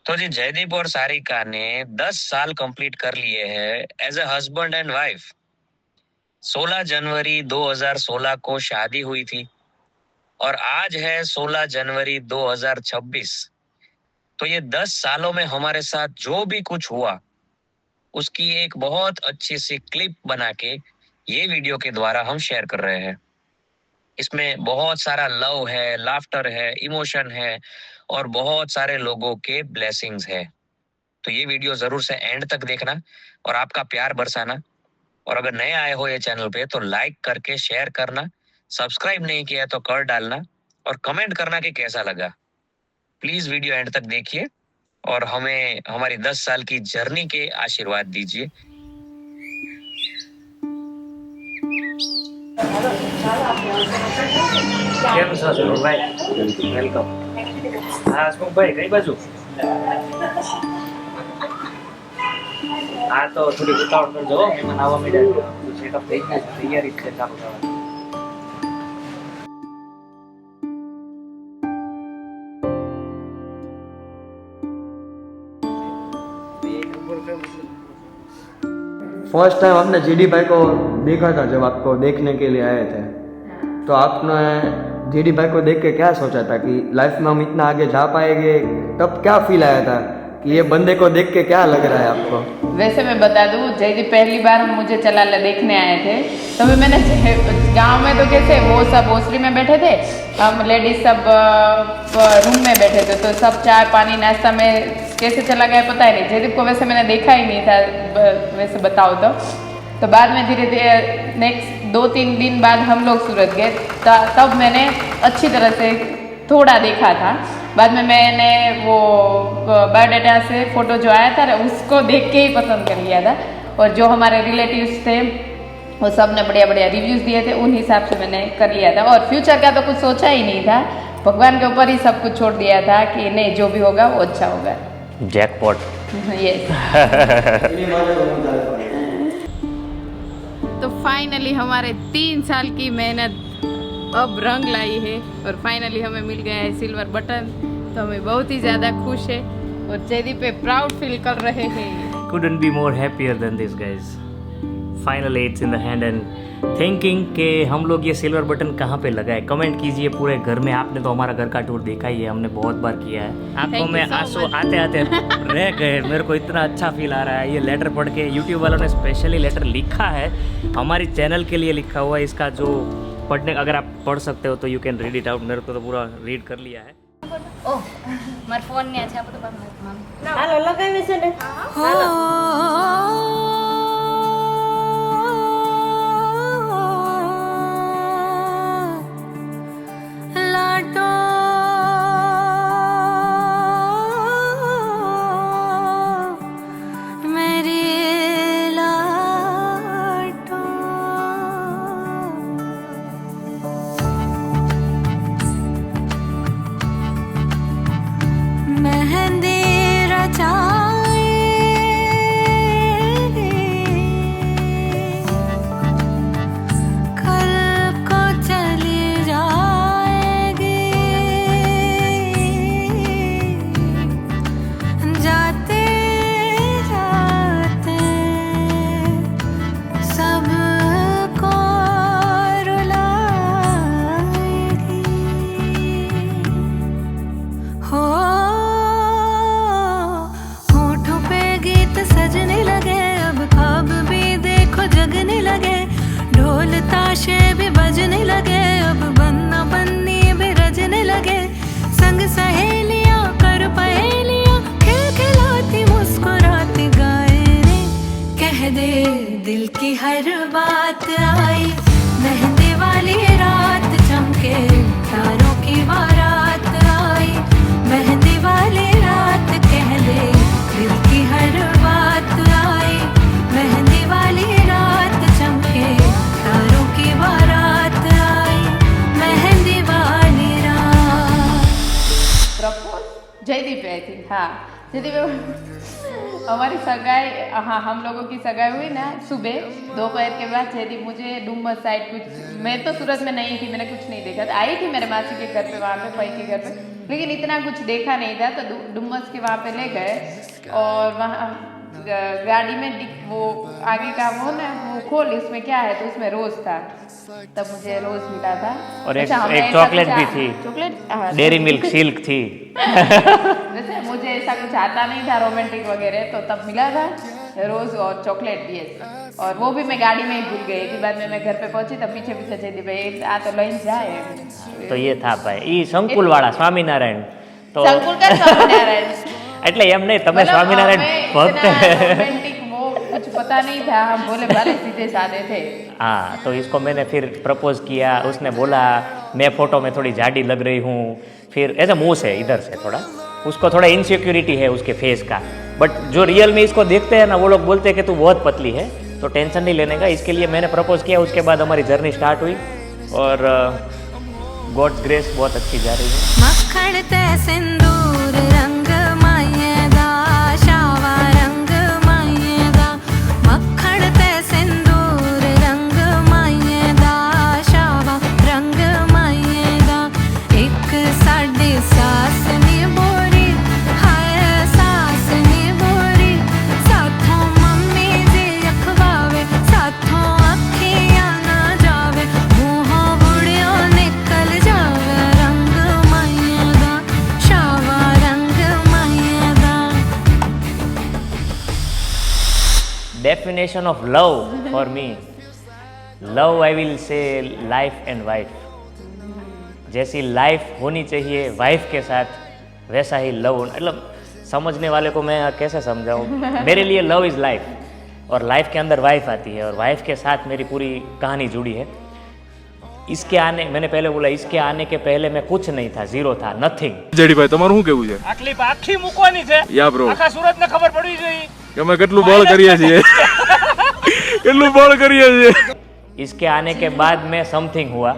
तो जी जयदीप और सारिका ने 10 साल कंप्लीट कर लिए हैं as a husband and wife. 16 जनवरी 2016 को शादी हुई थी और आज है 16 जनवरी 2026। तो ये 10 सालों में हमारे साथ जो भी कुछ हुआ उसकी एक बहुत अच्छी सी क्लिप बना के ये वीडियो के द्वारा हम शेयर कर रहे हैं। इसमें बहुत सारा लव है, लाफ्टर है, इमोशन है और बहुत सारे लोगों के ब्लेसिंग्स है। तो ये वीडियो जरूर से एंड तक देखना और आपका प्यार बरसाना। और अगर नए आए हो ये चैनल पे तो लाइक करके शेयर करना, सब्सक्राइब नहीं किया तो कर डालना और कमेंट करना कि कैसा लगा। प्लीज वीडियो एंड तक देखिए और हमें हमारी 10 साल की जर्नी के आशीर्वाद दीजिए। કેમ છો ભાઈ? વેલકમ. હા હસમુખભાઈ કઈ બાજુ? હા તો થોડી ઉતાવળ કરજો, મહેમાન આવવા માંડ્યા છે. સેટઅપ થઈ ગયું છે, તૈયારી છે ચાલુ થવાની. फर्स्ट टाइम हमने जीडी भाई को देखा था जब आपको देखने के लिए आए थे, तो आपने जीडी भाई को देख के क्या सोचा था कि लाइफ में हम इतना आगे जा पाएंगे? तब क्या फील आया था कि ये बंदे को देख के क्या लग रहा है आपको? वैसे मैं बता दूं, जयदीप पहली बार मुझे चलाला देखने आए थे तो मैंने गांव में तो कैसे वो सब ओसरी में बैठे थे, हम लेडीज सब रूम में बैठे थे, तो सब चाय पानी नाश्ता में कैसे चला गया पता ही नहीं। जयदीप को वैसे मैंने देखा ही नहीं था, वैसे बताओ तो बाद में धीरे धीरे नेक्स्ट 2-3 दिन बाद हम लोग सूरत गए, तब मैंने अच्छी तरह से थोड़ा देखा था। बाद में मैंने वो बायोडाटा से फ़ोटो जो आया था उसको देख के ही पसंद कर लिया था, और जो हमारे रिलेटिव्स थे वो सब ने बढ़िया बढ़िया रिव्यूज़ दिए थे, उन हिसाब से मैंने कर लिया था। और फ्यूचर का तो कुछ सोचा ही नहीं था, भगवान के ऊपर ही सब कुछ छोड़ दिया था कि नहीं जो भी होगा वो अच्छा होगा। જેકપોટ. यस। तो फाइनली हमारे 3 साल की मेहनत अब रंग लाई है और फाइनली हमें मिल गया है सिल्वर बटन, तो हमें बहुत ही ज़्यादा खुश है और जयदीप पे प्राउड फील कर रहे हैं। Couldn't be more happier than this guys. Finally it's in the hand and thinking कि हम लोग ये सिल्वर बटन कहाँ पे लगाए, कमेंट कीजिए पूरे घर में। आपने तो हमारा घर का टूर देखा ही है, हमने बहुत बार किया है। आंखों में आंसू आते आते रह गए। मेरे को इतना अच्छा फील आ रहा है ये लेटर पढ़ के। यूट्यूब वालों ने स्पेशली लेटर लिखा है हमारी चैनल के लिए लिखा हुआ है। इसका जो पढ़ने अगर आप पढ़ सकते हो तो you can read it out. मेरे को तो पूरा रीड कर लिया है। ઓહ મારા ફોન ને છે આપણે તો પાક હાલો લગાવી છે ને લાટો મેરી લાટો मेहंदी रचाएंगे कल को चली जाएगी जाते जाते सबको रुलाएगी हो होठों पे गीत सजने लगे, अब ख्वाब भी देखो जगने लगे, ढोल ताशे भी बजने लगे, अब बन्ना बन्नी भी रजने लगे, संग सहेलियां कर पहेलियां खिल खिलाती मुस्कुराती गाए रे कह दे दिल की हर बात आई मेहंदी वाली रात चमके तारों की बारात आई मेहंदी वाली रात कह दे दिल की हर बात आई मेहंदी वाली रात चमके तारों की बारात आई मेहंदी वाली रात। प्रपोज जयदीप आई थी, हाँ जयदीप हमारी सगाई, हाँ हम लोगों की सगाई हुई ना सुबह दोपहर के बाद जयदीप मुझे डुम्बस साइड कुछ, मैं तो सूरत में नहीं थी, मैंने कुछ नहीं देखा था, आई थी मेरे मासी के घर पे, वहाँ पे भाई के घर पे, लेकिन इतना कुछ देखा नहीं था, तो डुमस के वहाँ पे ले गए और वहाँ गाड़ी में वो आगे का वो ना वो खोल, इसमें क्या है, तो उसमें रोज था, तब मुझे रोज मिला था। और एक चॉकलेट भी थी, चॉकलेट डेयरी मिल्क सिल्क थी। जैसे मुझे ऐसा कुछ आता नहीं था रोमांटिक वगैरह, तो तब मिला था रोज और चॉकलेट भी है। और वो भी मैं गाड़ी में ही भूल गई थी, बाद में मैं घर पे पहुंची तब पीछे पीछे चली भाई आ तो लई जाए। તો એ થા ભાઈ ઈ સંકુલ વાળા સ્વામિનારાયણ તો संकुल का स्वामीनारायण એટલે એમ નહીં તમે मतलब સ્વામિનારાયણ हमें ભક્ત इतना romantic वो कुछ पता नहीं था, हम बोले भले सीधे साधे थे। हाँ, तो इसको मैंने फिर प्रपोज किया, उसने बोला मैं फोटो में थोड़ी जाडी लग रही हूँ, फिर ऐसा मुंह से इधर से थोड़ा उसको थोड़ा इनसिक्योरिटी है उसके फेस का, बट जो रियल में इसको देखते हैं ना वो लोग बोलते हैं कि तू बहुत पतली है, तो टेंशन नहीं लेने का। इसके लिए मैंने प्रपोज किया, उसके बाद हमारी जर्नी स्टार्ट हुई और गॉड्स ग्रेस बहुत अच्छी जा रही है। मक्खण ते सिंदूर रंग मायेदा शावा रंग मायेदा, मक्खण ते सिंदूर रंग मायेदा शावा रंग मायेदा, एक साडी सास नी बोरी हाय सास नी बोरी, साथों मम्मी जी अखवावे साथों अखियां ना जावे, मुंहों बुढ़ियों निकल जावे, रंग मायेदा शावा रंग मायेदा। Definition of love for me, love I will say life and wife. जैसी लाइफ होनी चाहिए वाइफ के साथ, वैसा ही लव, मतलब समझने वाले को मैं कैसे समझाऊं, मेरे लिए लव इज़ लाइफ और लाइफ के अंदर वाइफ आती है और वाइफ के साथ मेरी पूरी कहानी जुड़ी है। इसके आने, मैंने पहले बोला, इसके आने के पहले मैं कुछ नहीं था, जीरो था, नथिंग। જેડીભાઈ તમારું શું કેવું છે? આટલી આખી મૂકવાની છે યા બ્રો આખા સુરતને ખબર પડવી જોઈએ કે અમે કેટલું બળ કરીએ છીએ કેટલું બળ કરીએ છીએ। इसके आने के बाद मैं समथिंग हुआ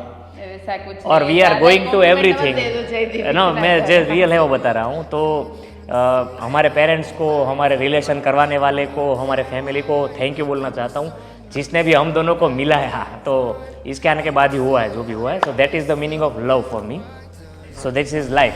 ऐसा कुछ और नहीं, वी आर दादा गोइंग को टू मैं एवरीथिंग, नंबर दे दो जयदीप नो इतना मैं जो कर। रियल है वो बता रहा हूँ। तो हमारे पेरेंट्स को, हमारे रिलेशन करवाने वाले को, हमारे फैमिली को थैंक यू बोलना चाहता हूँ, जिसने भी हम दोनों को मिला है। हाँ, तो इसके आने के बाद ही हुआ है जो भी हुआ है। So that is the meaning of love for me, so this is life.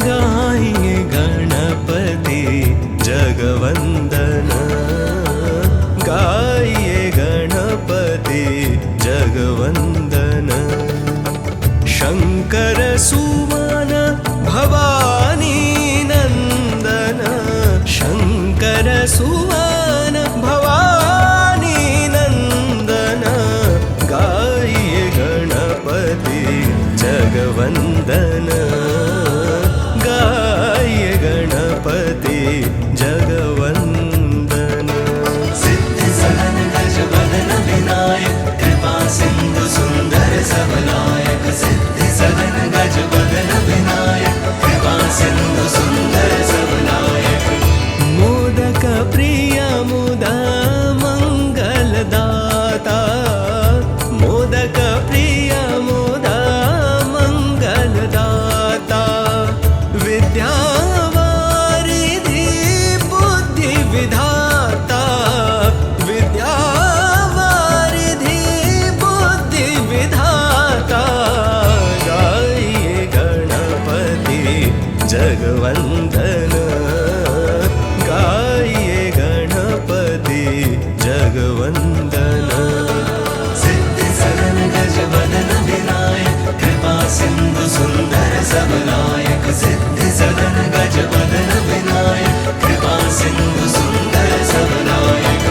गाइए गणपति जगवंदन, गाइए गणपति जगवंदन, शंकर सुवन भवानी नंदन, शंकर सुवन भवानी नंदन, गाइए गणपति जगवंदन, गाइए गणपति जगवंदन। सिद्धि सदन गज बदन विनायक, कृपा सिंधु सुंदर सबलायक, सिद्धि सदन गज बदन विनायक, कृपा सिंधु सुंदर सबलायक, मोदक प्रिय मुदा मंगल दाता, मोदक प्रिय मुदा मंगल दाता, विद्या वारिधि बुद्धि विधाता, विद्या वारिधि बुद्धि विधाता, गाइए गणपति जगवंदन, गाइए गणपति जगवंदन। सिद्धि सदन गज बदन विनायक, कृपा सिंधु सुंदर सबलायक, सिद्धि सदन गज बदन विनायक, कृपा सिंधु सुंदर सबलायक।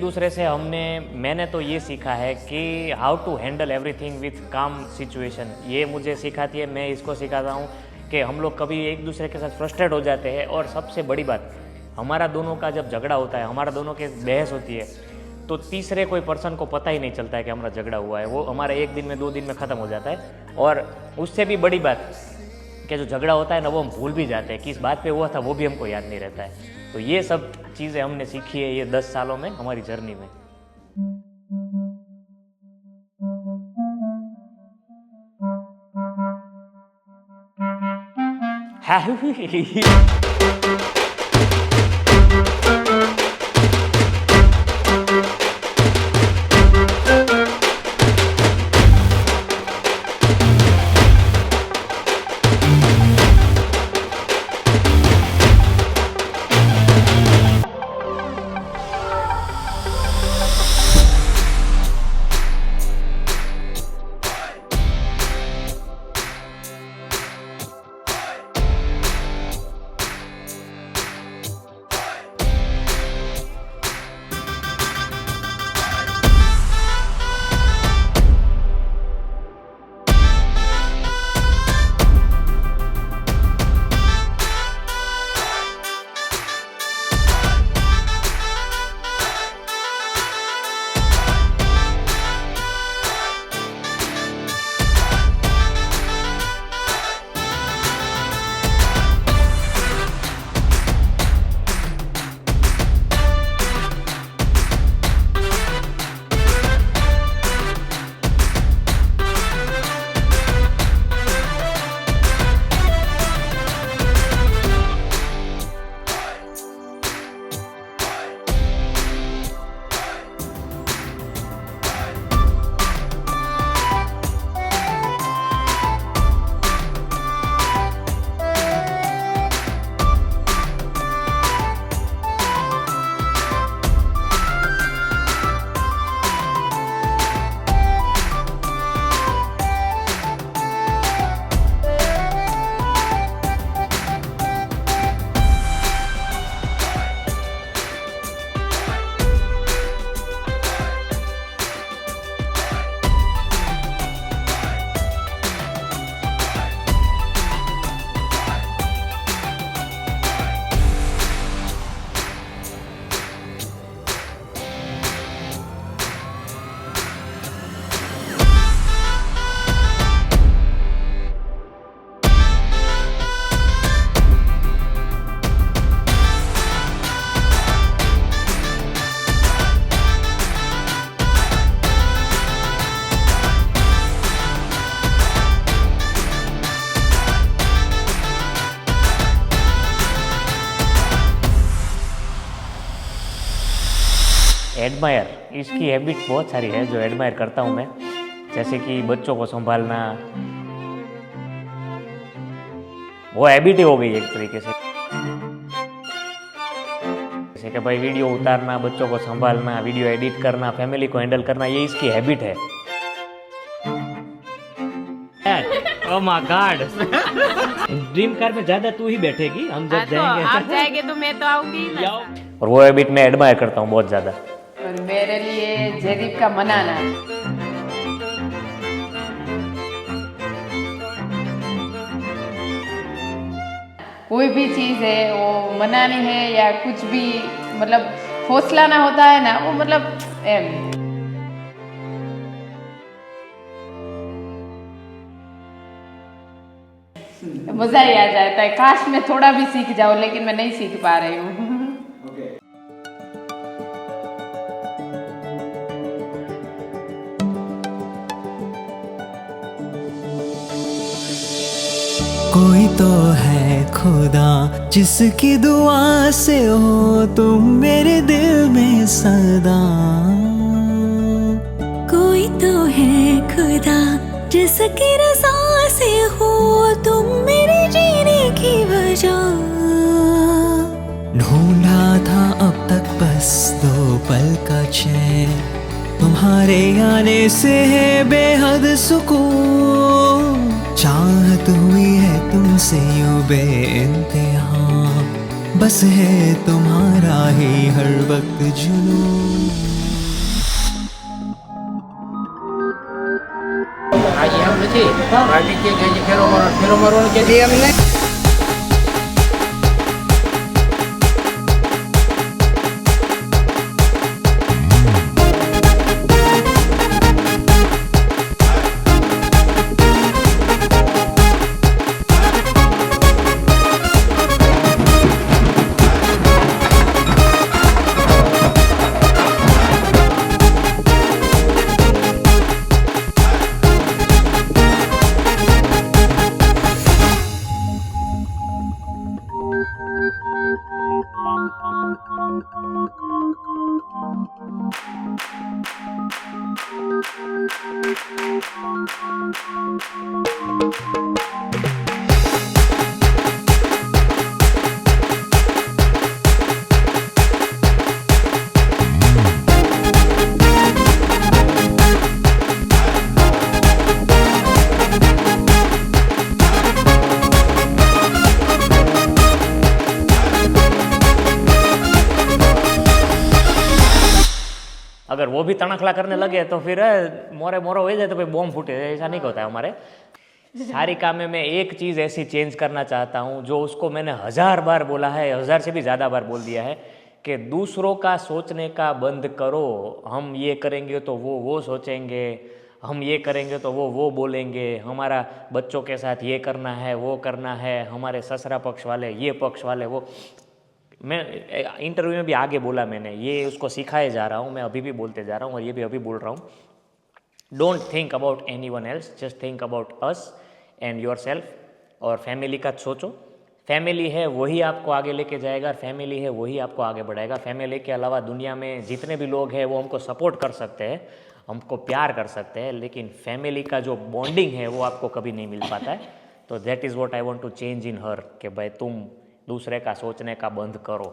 एक दूसरे से मैंने तो ये सीखा है कि how to handle everything with calm situation. ये मुझे सिखाती है, मैं इसको सिखाता हूँ कि हम लोग कभी एक दूसरे के साथ फ्रस्ट्रेट हो जाते हैं। और सबसे बड़ी बात, हमारा दोनों का जब झगड़ा होता है, हमारा दोनों के बहस होती है, तो तीसरे कोई पर्सन को पता ही नहीं चलता है कि हमारा झगड़ा हुआ है। वो हमारा 1 दिन में 2 दिन में ख़त्म हो जाता है। और उससे भी बड़ी बात कि जो झगड़ा होता है ना, वो हम भूल भी जाते हैं, किस बात पे हुआ था वो भी हमको याद नहीं रहता है। तो ये सब चीज़ें हमने सीखी है ये 10 सालों में हमारी जर्नी में। एडमायर, इसकी हैबिट बहुत सारी है जो एडमायर करता हूँ मैं, जैसे कि बच्चों को संभालना, वो हैबिट ही हो गई एक तरीके से। जैसे कि भाई वीडियो उतारना, बच्चों को संभालना, वीडियो एडिट करना, फैमिली को हैंडल करना, ये इसकी हैबिट है। Oh my God, dream car में ज्यादा तू ही बैठेगी, हम जब जाएंगे। आप जाएंगे तो मैं तो आऊंगी ना। और वो हैबिट मैं एडमायर करता हूँ बहुत ज्यादा। और मेरे लिए जयदीप का मनाना, कोई भी चीज़ है वो मनानी है या कुछ भी, मतलब हौसला ना होता है ना, वो मतलब मजा ही आ जाता है। काश मैं थोड़ा भी सीख जाऊं, लेकिन मैं नहीं सीख पा रही हूँ। कोई तो है खुदा जिसकी दुआ से हो तुम मेरे दिल में सदा। कोई तो है खुदा जिसकी रज़ा से हो तुम मेरे जीने की वजह। ढूंढा था अब तक बस 2 पल का चैन, तुम्हारे आने से है बेहद सुकून। चाहत हुई है तुमसे यूं बेइंतहा, बस है तुम्हारा ही हर वक्त जुनून। આજે એમ નથી પાર્ટી કે જે ફેરો મારવાનો કે દે એમ નહીં. अगर वो भी तणखला करने लगे तो फिर मोरे मोरो हो जाए तो फिर बॉम्ब फूटे, ऐसा नहीं होता है हमारे। सारिका में मैं एक चीज़ ऐसी चेंज करना चाहता हूँ जो उसको मैंने 1000 बार बोला है, 1000 से भी ज़्यादा बार बोल दिया है कि दूसरों का सोचने का बंद करो। हम ये करेंगे तो वो सोचेंगे, हम ये करेंगे तो वो बोलेंगे, हमारा बच्चों के साथ ये करना है वो करना है, हमारे ससुरा पक्ष वाले ये पक्ष वाले वो। मैं इंटरव्यू में भी आगे बोला मैंने, ये उसको सिखाए जा रहा हूँ, मैं अभी भी बोलते जा रहा हूँ और ये भी अभी बोल रहा हूँ। Don't think about any one else, just think about us and your self. और फैमिली का सोचो, फैमिली है वही आपको आगे लेके जाएगा, फैमिली है वही आपको आगे बढ़ाएगा। फैमिली के अलावा दुनिया में जितने भी लोग हैं वो हमको सपोर्ट कर सकते हैं, हमको प्यार कर सकते हैं, लेकिन फैमिली का जो बॉन्डिंग है वो आपको कभी नहीं मिल पाता है। तो that is what I want to change in her, कि भाई तुम दूसरे का सोचने का बंद करो।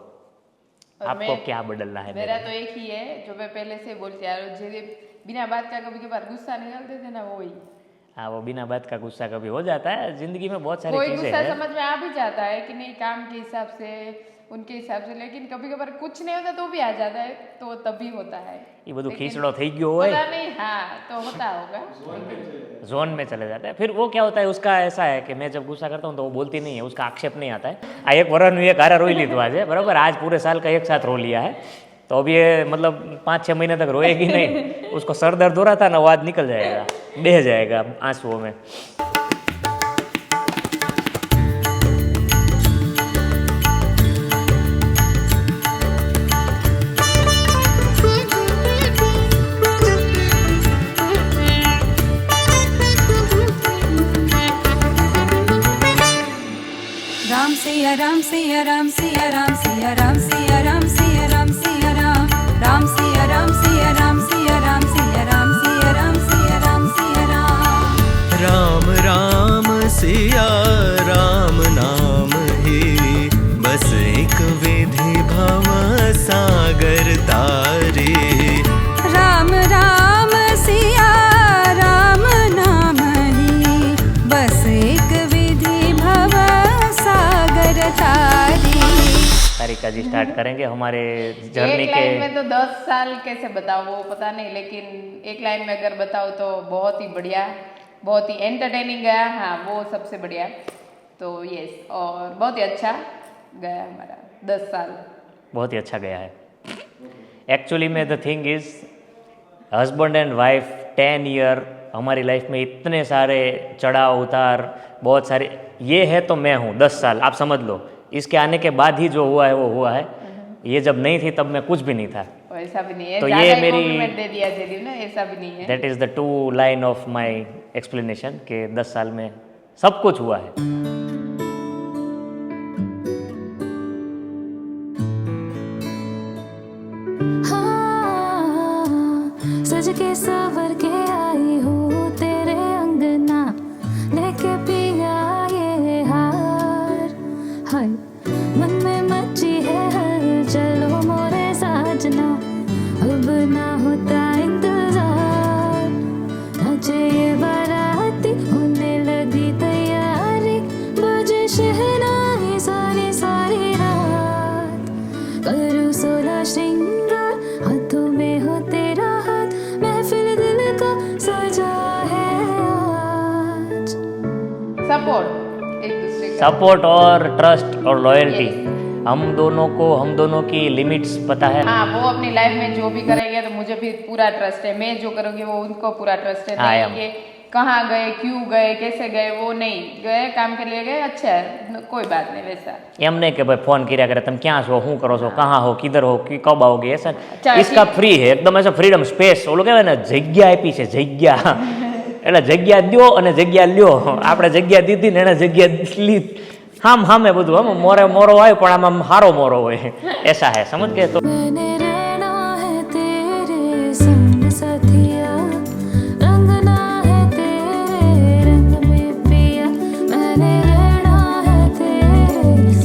आपको क्या बदलना है? मेरा तो एक ही है जो मैं पहले से बोलती आ रही हूँ, बिना बात का कभी कभार गुस्सा निकालते थे ना, वो ही। हाँ, वो बिना बात का गुस्सा कभी हो जाता है जिंदगी में, बहुत सारी चीजें हैं। गुस्सा समझ में आ भी जाता है कि नहीं काम के हिसाब से, उनके हिसाब से, लेकिन कभी कभार कुछ नहीं होता तो भी आ जाता है, तो तभी होता है। ये બધું खींचड़ो થઈ ગયો હોય, पता नहीं, हाँ तो होता होगा, जोन में चले जाता है। फिर वो क्या होता है, उसका ऐसा है कि मैं जब गुस्सा करता हूँ तो वो बोलती नहीं है, उसका आक्षेप नहीं आता है। आ एक वरन एक हारा रोई लीधो आज, बराबर, आज पूरे साल का एक साथ रो लिया है, तो अब ये मतलब 5-6 महीने तक रोएगी नहीं। उसको सर दर्द हो रहा था ना, वो आज निकल जाएगा, बह जाएगा आंसुओं में। राम सिया राम सिया राम सिया राम सिया राम सिया राम सिया राम सिया राम राम सिया राम सिया राम सिया राम सिया राम सिया राम सिया राम सिया राम राम राम सिया राम नाम ही बस एक विधि भव सागर तारे। राम राम सिया राम नाम ही बस एक विधि भव सागर तारे। सारिका जी स्टार्ट करेंगे हमारे जर्नी एक के। लाइन में तो 10 साल कैसे बताओ वो पता नहीं, लेकिन एक लाइन में अगर बताओ तो बहुत ही बढ़िया, बहुत ही एंटरटेनिंग गया। हाँ वो सबसे बढ़िया, तो यस, और बहुत ही अच्छा गया हमारा 10 साल, बहुत ही अच्छा गया है। एक्चुअली में the thing is husband and wife 10 year, हमारी लाइफ में इतने सारे चढ़ाव उतार, बहुत सारे, ये है तो मैं हूँ 10 साल, आप समझ लो। इसके आने के बाद ही जो हुआ है वो हुआ है, ये जब नहीं थी तब मैं कुछ भी नहीं था। ऐसा भी नहीं है, तो ज़्यादा ये ही मेरी compliment दे दिया जयदीप ने, ऐसा भी नहीं है। That is the 2 line of my explanation कि 10 साल में सब कुछ हुआ है। हाँ, सज के सवर के आई हूँ तेरे अंगना, लेके पिया ये हार। हाय मन में मची है हलचल मोरे साजना, अब ना होता इंतजार। नचे ये बाराती होने लगी तैयारी, सपोर्ट एक दूसरे का। सपोर्ट और ट्रस्ट और लॉयल्टी, हम दोनों की लिमिट्स पता है। हाँ, वो अपनी लाइफ में जो भी करेंगे तो मुझे भी पूरा ट्रस्ट है, मैं जो करूँगी वो उनको पूरा ट्रस्ट है। नहीं ये कहाँ गए, क्यों गए, कैसे गए, वो नहीं गए, काम के लिए गए, अच्छा है, कोई बात नहीं वैसा। एम नहीं कि भाई फोन કર્યા કરે તમે ક્યાં છો, શું કરો છો, कहाँ हो, किधर हो, कब आओगे, ऐसा इसका फ्री है एकदम, ऐसा फ्रीडम स्पेस, ઓલો કહેવાય ને જગ્યા આપી છે, જગ્યા એટલે જગ્યા દ્યો અને જગ્યા લ્યો, આપણે જગ્યા દીધી ને એને જગ્યા લી, હામે બધું, હમ મોરો હોય પણ આમ હારો મોરો હોય, ऐसा है, समझ गए? तो मैंने रहना है तेरे संग साथिया, रंगना है तेरे रंग में पिया, मैंने रहना है तेरे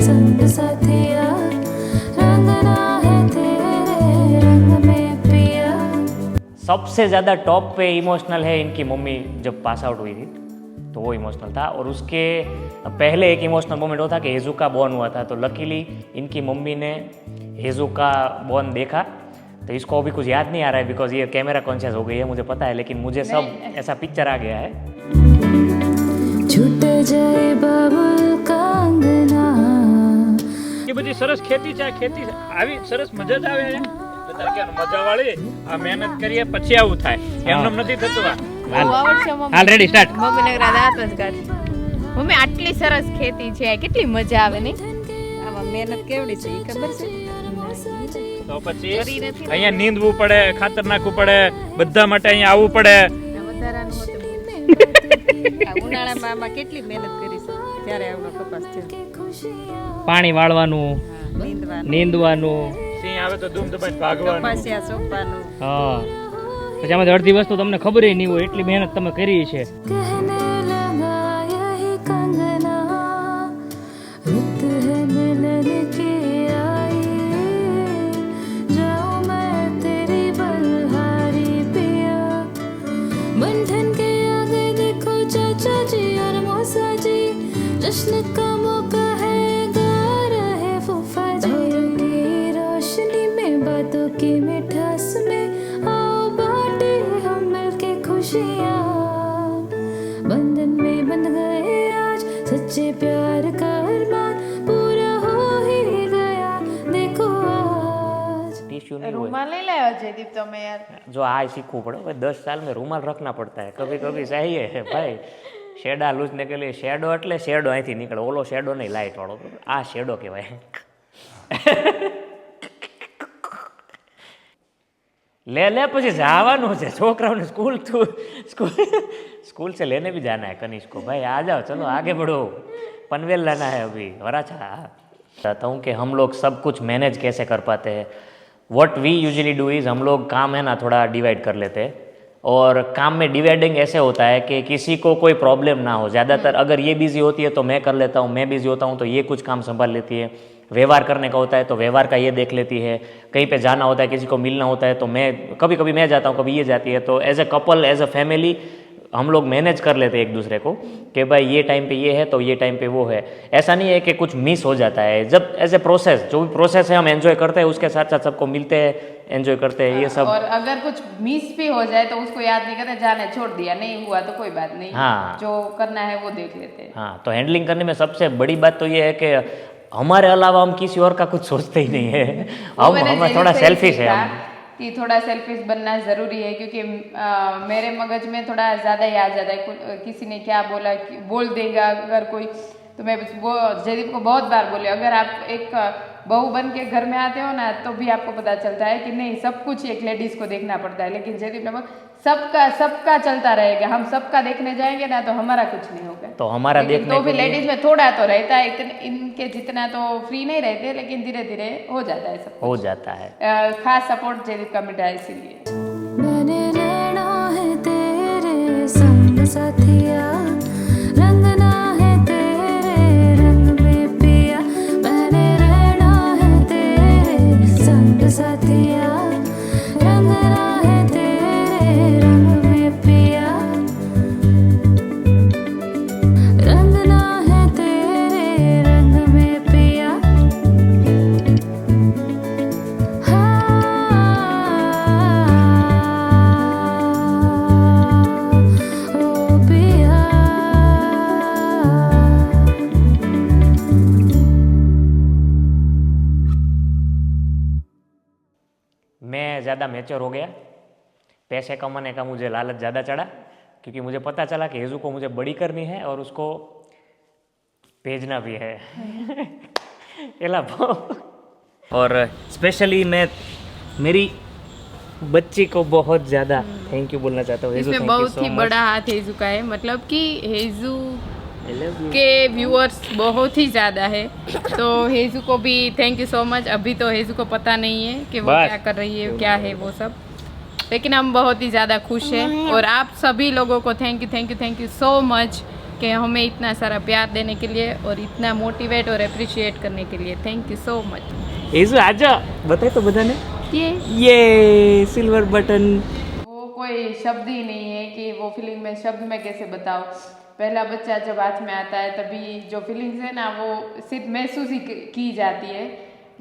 संग साथिया, रंगना है तेरे रंग में पिया। सबसे ज़्यादा टॉप पे इमोशनल है इनकी मम्मी जब पास आउट हुई थी, तो वो इमोशनल था। और उसके पहले एक इमोशनल मोमेंट होता कि हेजुका बॉर्न हुआ था, तो लकीली इनकी मम्मी ने हेजुका बॉर्न देखा, तो इसको अभी कुछ याद नहीं आ रहा है बिकॉज ये कैमरा कॉन्शियस हो गई है, मुझे पता है, लेकिन मुझे सब ऐसा पिक्चर आ गया है। छूट जाए बाबुल कांगना, એ બધી સરસ ખેતી છે, ખેતી આવી સરસ મજા જ આવે છે, મજા વાળી આ મહેનત કરીએ પછી આવું થાય, એમનેમ નથી થતું। હાલ રેડી સ્ટાર્ટ। મમ્મી નગરા દાંત જ કાઢ, મમ્મી આટલી સરસ ખેતી છે, કેટલી મજા આવે નહીં? આમાં મહેનત કેવડી છે એ ખબર છે? તો પછી અહીંયા નીંદવું પડે, ખાતર નાખવું પડે, બધા માટે અહીંયા આવવું પડે। વધારાનું ઉનાળામાં આમાં કેટલી મહેનત કરી છે, ત્યારે આવડો કપાસ છે, પાણી વાળવાનું, નીંદવાનું, સિંહ આવે તો ધૂમ ધપાઈને ભાગવાનું, કપાસિયા સોંપવાનું। હા પછી આમાં અડધી વસ્તુ તમને ખબર નહીં હોય એટલી મહેનત તમે કરી છે। कहने लगा यही कंगना, रुत है मिलन की आई, जाऊं मैं तेरी बलहारी पिया, बंधन के आगे देखो चाचा जी और मौसा जी, जश्न का मौका है गा रहे फूफा जी, की रोशनी में बातों की मिठास में आओ बाटे हम मिलके खुशियाँ, बंधन में बंध गए आज सच्चे प्यार का अरमान, पूरा हो ही गया देखो आज। टिश्यू नहीं हुए રૂમાલ લઈ લાવ્યા જયદીપ તમે યાર। जो आज सीखવું પડે भाई, 10 साल में रूमाल रखना पड़ता है, कभी कभी चाहिए है भाई। शेडा लूजने के लिए शेडो એટલે શેડો અહીંથી નીકળે, ઓલો શેડો નહીં લાઇટ વાળો, આ શેડો કહેવાય। ले પછી જવાનું છે છોકરાઓને स्कूल से लेने भी जाना है कनिष्क को, भाई आ जाओ चलो आगे बढ़ो, पनवेल लाना है अभी वराछा। चाहता हूँ कि हम लोग सब कुछ मैनेज कैसे कर पाते हैं। What we usually do is, हम लोग काम है ना थोड़ा डिवाइड कर लेते हैं, और काम में डिवाइडिंग ऐसे होता है कि किसी को कोई प्रॉब्लम ना हो। ज़्यादातर अगर ये बिज़ी होती है तो मैं कर लेता हूँ, मैं बिज़ी होता हूँ तो ये कुछ काम संभाल लेती है, व्यवहार करने का होता है तो व्यवहार का ये देख लेती है, कहीं पे जाना होता है, किसी को मिलना होता है तो मैं कभी मैं जाता हूँ, कभी ये जाती है। तो as a couple, as a family हम लोग मैनेज कर लेते हैं एक दूसरे को कि भाई ये टाइम पे ये है तो ये टाइम पे वो है। ऐसा नहीं है कि कुछ मिस हो जाता है। जब एज ए प्रोसेस, जो भी प्रोसेस है हम एंजॉय करते हैं, उसके साथ साथ सबको मिलते हैं, एंजॉय करते हैं, ये सब। और अगर कुछ मिस भी हो जाए तो उसको याद नहीं करते, जाने छोड़ दिया, नहीं हुआ तो कोई बात नहीं, हाँ, जो करना है वो देख लेते हैं। हाँ, तो हैंडलिंग करने में सबसे बड़ी बात तो ये है कि हमारे अलावा हम किसी और का कुछ सोचते ही नहीं है। हम थोड़ा सेल्फिश है कि थोड़ा सेल्फिश बनना ज़रूरी है, क्योंकि मेरे मगज में थोड़ा ज़्यादा ही आ जाता है, किसी ने क्या बोला, बोल देगा अगर कोई, तो मैं वो जयदीप को बहुत बार बोले, अगर आप एक बहू बन के घर में आते हो ना तो भी आपको पता चलता है कि नहीं सब कुछ एक लेडीज़ को देखना पड़ता है, लेकिन जयदीप ने सबका चलता रहेगा, हम सबका देखने जाएंगे ना तो हमारा कुछ नहीं होगा। तो हमारा देखने तो भी लेडीज में थोड़ा तो रहता है, इनके जितना तो फ्री नहीं रहते, लेकिन धीरे धीरे हो जाता है, सब हो जाता है। खास सपोर्ट जयदीप का मिला है, इसीलिए। मैंने रहना है तेरे संग साथिया, रंगना है तेरे रंग में पिया, मैंने रहना है तेरे संग साथिया, रंगना है तेरे रंग में पिया, रंगना है तेरे रंग में पिया। हाँ ओ पिया। ज़्यादा मैच्योर हो गया, पैसे कमाने का मुझे लालच ज़्यादा चढ़ा, क्योंकि मुझे पता चला कि हेजू को मुझे बड़ी करनी है और उसको भेजना भी है। एला और स्पेशली मैं मेरी बच्ची को बहुत ज़्यादा थैंक यू बोलना चाहता हूँ। इसमें बहुत ही बड़ा हाथ हेजू का है, मतलब कि हेजू के व्यूअर्स बहुत ही ज़्यादा है, तो हेजू को भी थैंक यू सो मच। अभी तो हेजू को पता नहीं है कि वो क्या कर रही है, क्या है वो सब, लेकिन हम बहुत ही ज़्यादा खुश हैं। और आप सभी लोगों को थैंक यू सो मच कि हमें इतना सारा प्यार देने के लिए और इतना मोटिवेट और अप्रिशिएट करने के लिए। Thank you so much. हेजू आजा, बताए तो बधाने ये सिल्वर बटन। वो कोई शब्द ही नहीं है कि वो फीलिंग में शब्द में कैसे बताओ। पहला बच्चा जब हाथ में आता है तभी जो फीलिंग्स है ना वो सिर्फ महसूस ही की जाती है,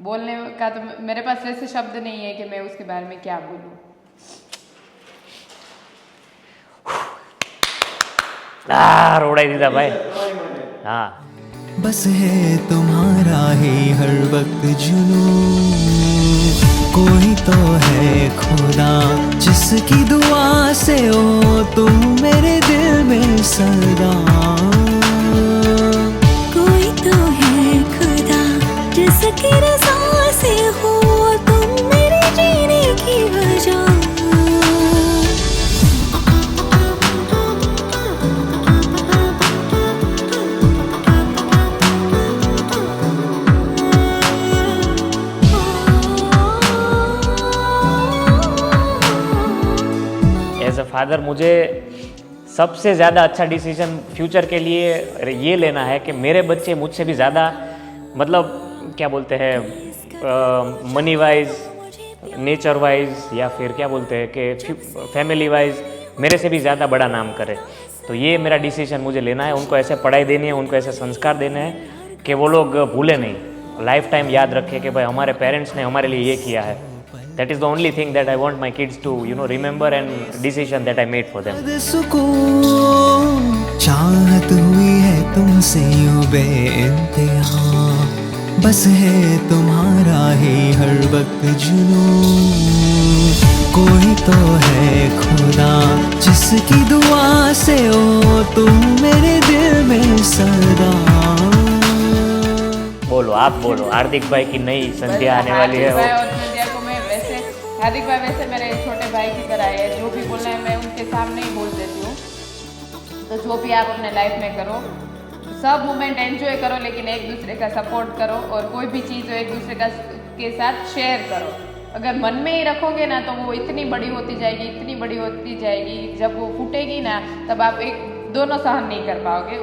बोलने का तो मेरे पास वैसे शब्द नहीं है कि मैं उसके बारे में क्या बोलूँ। रोड़ा दीदा भाई। हाँ, बस है तुम्हारा ही हर वक्त जुनून, कोई तो है खुदा जिसकी दुआ से हो तुम मेरे दिल में सदा। कोई तो है खुदा जिसकी रज़ा से हो तुम मेरे जीने की वजह। एज अ फादर मुझे सबसे ज़्यादा अच्छा डिसीजन फ्यूचर के लिए ये लेना है कि मेरे बच्चे मुझसे भी ज़्यादा, मतलब क्या बोलते हैं, मनी वाइज, नेचर वाइज, या फिर क्या बोलते हैं कि फैमिली वाइज मेरे से भी ज़्यादा बड़ा नाम करे। तो ये मेरा डिसीजन मुझे लेना है। उनको ऐसे पढ़ाई देनी है, उनको ऐसे संस्कार देने हैं कि वो लोग भूले नहीं, लाइफ टाइम याद रखें कि भाई हमारे पेरेंट्स ने हमारे लिए ये किया है। That is the only thing that I want my kids to, remember and decision that I made for them. सुकून चाहत हुई है तुमसे यूं बेइंतहा, बस है तुम्हारा ही हर वक्त जुनून, कोई तो है खुदा जिसकी दुआ से हो तुम मेरे दिल में सदा। बोलो, आप बोलो। हार्दिक भाई की नई संध्या आने वाली है। हार्दिक भाई वैसे मेरे छोटे भाई की तरह है, जो भी बोलना है मैं उनके सामने ही बोल देती हूँ। तो जो भी आप अपने लाइफ में करो, सब मोमेंट एंजॉय करो, लेकिन एक दूसरे का सपोर्ट करो और कोई भी चीज़ हो एक दूसरे के साथ शेयर करो। अगर मन में ही रखोगे ना तो वो इतनी बड़ी होती जाएगी, जब वो फूटेगी ना तब आप दोनों सहन नहीं कर पाओगे।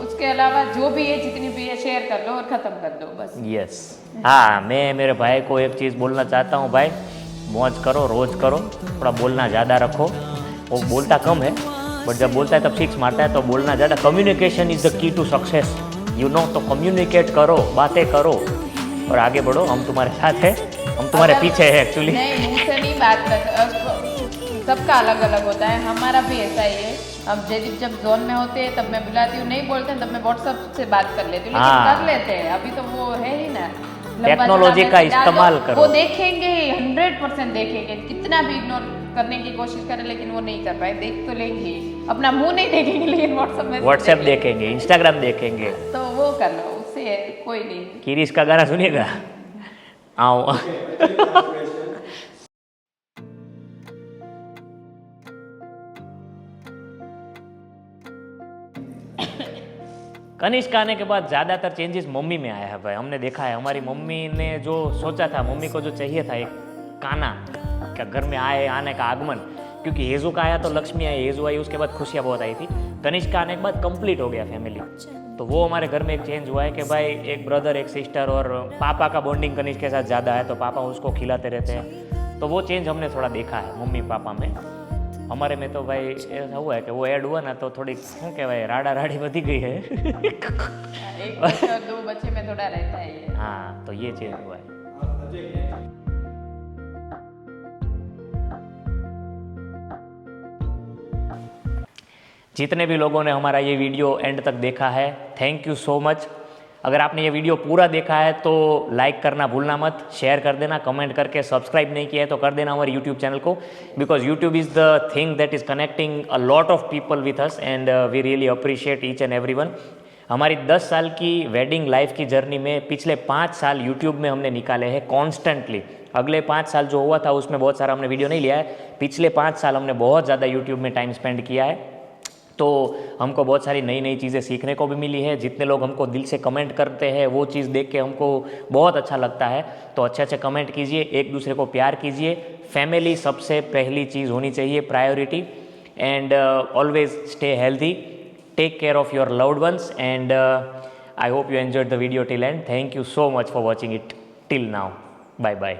उसके अलावा जो भी है, जितनी भी है, शेयर कर लो और ख़त्म कर दो बस। यस, हाँ, मैं मेरे भाई को एक चीज़ बोलना चाहता हूँ, भाई मौज करो, रोज़ करो, थोड़ा बोलना ज़्यादा रखो। वो बोलता कम है, बट जब बोलता है तब सिक्स मारता है, तो बोलना ज़्यादा। Communication is the key to success, तो कम्युनिकेट करो, बातें करो और आगे बढ़ो। हम तुम्हारे साथ हैं, हम तुम्हारे पीछे हैं एक्चुअली। नहीं, मुझसे नहीं बात कर, सबका अलग अलग होता है, हमारा भी ऐसा ही है। अब जब जोन में होते हैं तब मैं बुलाती हूँ, नहीं बोलते हैं तब मैं व्हाट्सएप से बात कर लेती हूँ, लेकिन कर लेते हैं। अभी तो वो है ही ना, टेक्नोलॉजी का इस्तेमाल करो। वो देखेंगे, 100% देखेंगे, कितना भी इग्नोर करने की कोशिश करें लेकिन वो नहीं कर पाए। देख तो लेंगे, अपना मुंह नहीं देखेंगे लेकिन व्हाट्सएप देखेंगे, इंस्टाग्राम देखेंगे, तो वो कर लो, उससे कोई नहीं। किरीश का गाना सुनिएगा, आओ। कनिष्क आने के बाद ज़्यादातर चेंजेस मम्मी में आया है भाई। हमने देखा है, हमारी मम्मी ने जो सोचा था, मम्मी को जो चाहिए था एक काना, क्या घर में आने का आगमन, क्योंकि हेजू का आया तो लक्ष्मी आई, हेजू आई उसके बाद खुशियाँ बहुत आई थी। कनिष्क का आने के बाद कंप्लीट हो गया फैमिली। तो वो हमारे घर में एक चेंज हुआ है कि भाई एक ब्रदर, एक सिस्टर, और पापा का बॉन्डिंग कनिष्क के साथ ज़्यादा है, तो पापा उसको खिलाते रहते हैं। तो वो चेंज हमने थोड़ा देखा है मम्मी पापा में। हमारे में तो भाई ऐसा हुआ है कि वो ऐड हुआ ना तो थोड़ी શું કહેવાય રાડા રાડી વધી गई है। एक बच्चे और 2 बच्चे में थोड़ा रहता है ये। हाँ, तो ये चेंज हुआ है। जितने भी लोगों ने हमारा ये वीडियो एंड तक देखा है, थैंक यू सो मच। अगर आपने ये वीडियो पूरा देखा है तो लाइक करना भूलना मत, शेयर कर देना, कमेंट करके सब्सक्राइब नहीं किया है तो कर देना हमारे यूट्यूब चैनल को, because YouTube is the thing that is connecting a lot of people with us and we really appreciate each and every one. हमारी 10 साल की वेडिंग लाइफ की जर्नी में पिछले 5 साल यूट्यूब में हमने निकाले हैं कॉन्स्टेंटली। अगले 5 साल जो हुआ था उसमें बहुत सारा हमने वीडियो नहीं लिया है, पिछले 5 साल हमने बहुत ज़्यादा यूट्यूब में टाइम स्पेंड किया है, तो हमको बहुत सारी नई नई चीज़ें सीखने को भी मिली है। जितने लोग हमको दिल से कमेंट करते हैं वो चीज़ देख के हमको बहुत अच्छा लगता है, तो अच्छे अच्छे कमेंट कीजिए, एक दूसरे को प्यार कीजिए। फैमिली सबसे पहली चीज़ होनी चाहिए, priority, and always stay healthy, take care of your loved ones, and I hope you enjoyed the video till end. Thank you so much for watching it till now. Bye bye.